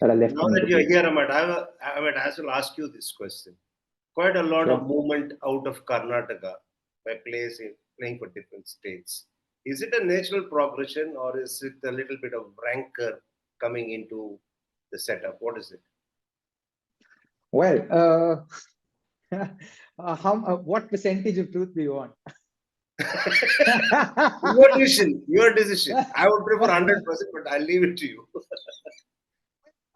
that are left Now for me that to you're pick. here, I might as well ask you this question. Quite a lot of Sure. movement out of Karnataka by playing for different states. Is it a natural progression or is it a little bit of rancor coming into the setup? What is it? Well, what percentage of truth do you want? Your decision. Your decision. I would prefer 100%, but I'll leave it to you.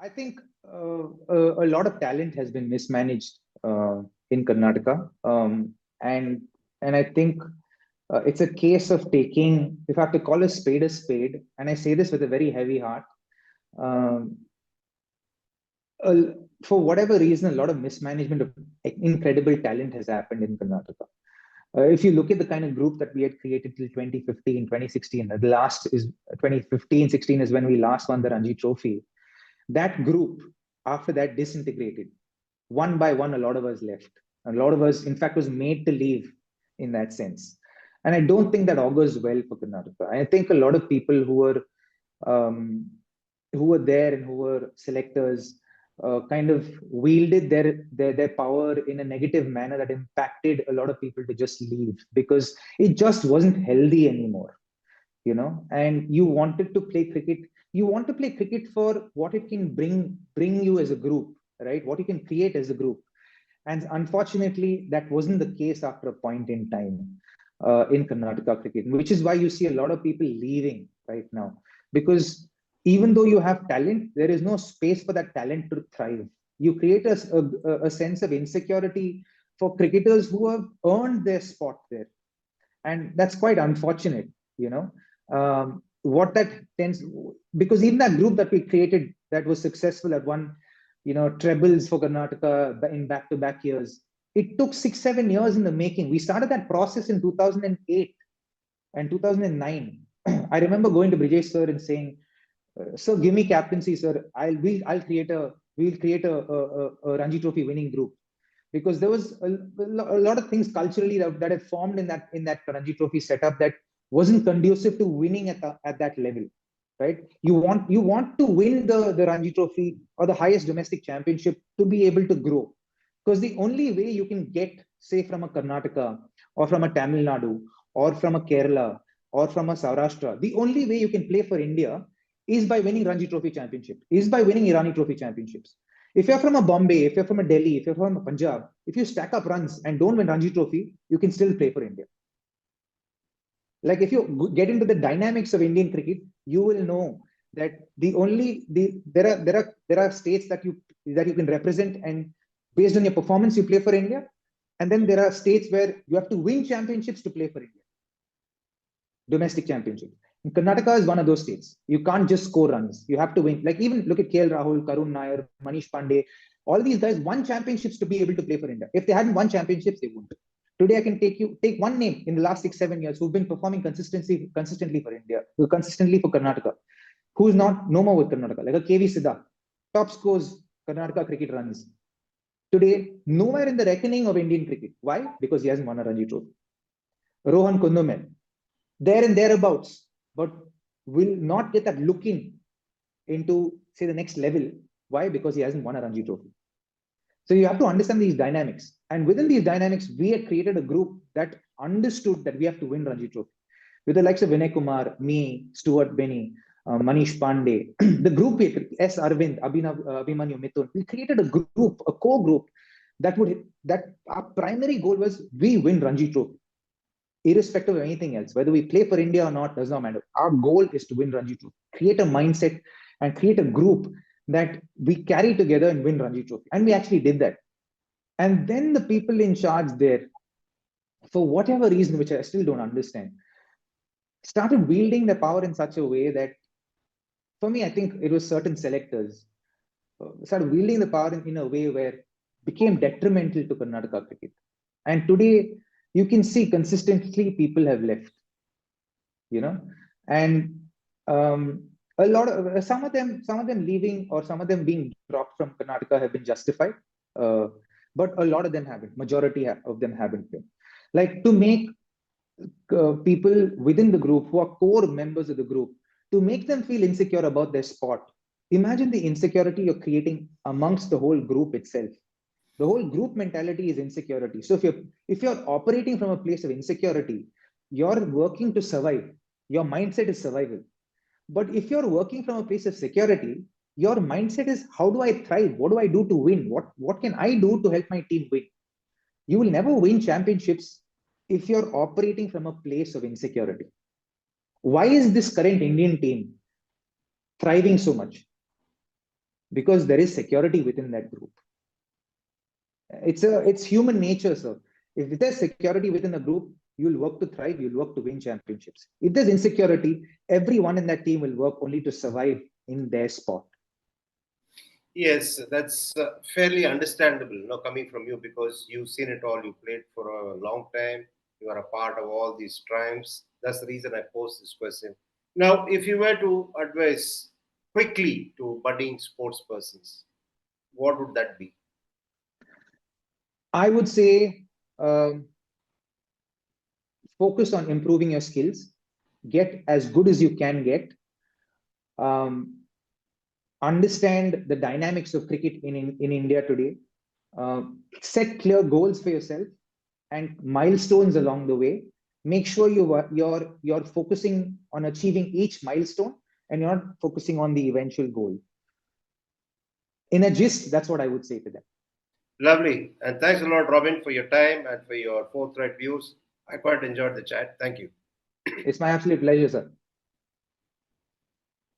I think a lot of talent has been mismanaged in Karnataka, and I think it's a case of taking, if I have to call a spade, and I say this with a very heavy heart. Um, for whatever reason, a lot of mismanagement of incredible talent has happened in Karnataka. If you look at the kind of group that we had created till 2015, 2016, the last is 2015, 16 is when we last won the Ranji Trophy. That group, after that, disintegrated. One by one, a lot of us left. A lot of us, in fact, was made to leave in that sense. And I don't think that augurs well for Karnataka. I think a lot of people um, who were there and who were selectors kind of wielded their power in a negative manner that impacted a lot of people to just leave because it just wasn't healthy anymore, you know. And you wanted to play cricket. You want to play cricket for what it can bring you as a group, right? What you can create as a group. And unfortunately, that wasn't the case after a point in time in Karnataka cricket, which is why you see a lot of people leaving right now. Because even though you have talent, there is no space for that talent to thrive. You create a sense of insecurity for cricketers who have earned their spot there. And that's quite unfortunate, you know. What that tends, because even that group that we created that was successful at one, you know, trebles for Karnataka in back-to-back years, it took 6-7 years in the making. We started that process in 2008 and 2009. I remember going to Brijesh sir and saying, "Sir, give me captaincy, sir. We'll create a Ranji Trophy winning group." Because there was a lot of things culturally that had formed in that Ranji Trophy setup that wasn't conducive to winning at that level, right? You want to win the Ranji Trophy or the highest domestic championship to be able to grow, because the only way you can get, say, from a Karnataka or from a Tamil Nadu or from a Kerala or from a Saurashtra, the only way you can play for India is by winning Ranji Trophy championship, is by winning Irani Trophy championships. If you're from a Bombay, if you're from a Delhi, if you're from a Punjab, if you stack up runs and don't win Ranji Trophy, you can still play for India. Like if you get into the dynamics of Indian cricket, you will know that there are states that you can represent, and based on your performance you play for India, and then there are states where you have to win championships to play for India, domestic championships. And Karnataka is one of those states. You can't just score runs. You have to win. Like even look at KL Rahul, Karun Nair, Manish Pandey. All these guys won championships to be able to play for India. If they hadn't won championships, they wouldn't. Today, I can take one name in the last 6-7 years who've been performing consistently for India, consistently for Karnataka, who's no more with Karnataka, like a KV Siddha, top scores Karnataka cricket runs. Today, nowhere in the reckoning of Indian cricket. Why? Because he hasn't won a Ranji Trophy. Rohan Kunnummal, there and thereabouts, but will not get that looking into, say, the next level. Why? Because he hasn't won a Ranji Trophy. So you have to understand these dynamics. And within these dynamics, we had created a group that understood that we have to win Ranji Trophy. With the likes of Vinay Kumar, me, Stuart Benny, Manish Pandey, the group, S. Arvind, Abhimanyu, Mithun, we created a group, a core group that our primary goal was we win Ranji Trophy. Irrespective of anything else, whether we play for India or not, does not matter. Our goal is to win Ranji Trophy, create a mindset and create a group that we carry together and win Ranji Trophy. And we actually did that. And then the people in charge there, for whatever reason, which I still don't understand, started wielding the power in such a way that, for me, I think it was certain selectors started wielding the power in a way where it became detrimental to Karnataka cricket. And today, you can see consistently people have left, you know, and a lot of some of them leaving or some of them being dropped from Karnataka have been justified, but a lot of them haven't. Majority of them haven't been. Like to make people within the group who are core members of the group, to make them feel insecure about their spot, Imagine the insecurity you're creating amongst the whole group itself. The whole group mentality is insecurity. So if you're operating from a place of insecurity, you're working to survive. Your mindset is survival. But if you're working from a place of security, your mindset is how do I thrive? What do I do to win? What can I do to help my team win? You will never win championships if you're operating from a place of insecurity. Why is this current Indian team thriving so much? Because there is security within that group. It's human nature, sir. If there's security within a group, you'll work to thrive, you'll work to win championships. If there's insecurity, everyone in that team will work only to survive in their spot. Yes, that's fairly understandable, coming from you, because you've seen it all. You played for a long time. You are a part of all these triumphs. That's the reason I posed this question. Now, if you were to advise quickly to budding sports persons, what would that be? I would say focus on improving your skills, get as good as you can get, um, understand the dynamics of cricket in India today, set clear goals for yourself and milestones along the way. Make sure you're focusing on achieving each milestone and you're not focusing on the eventual goal. In a gist, that's what I would say to them. Lovely. And thanks a lot, Robin, for your time and for your forthright views. I quite enjoyed the chat. Thank you. It's my absolute pleasure, sir.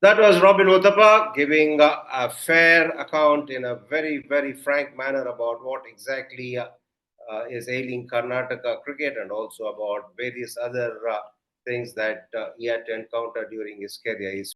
That was Robin Uthappa giving a fair account in a very, very frank manner about what exactly is ailing Karnataka cricket, and also about various other things that he had to encounter during his career. He's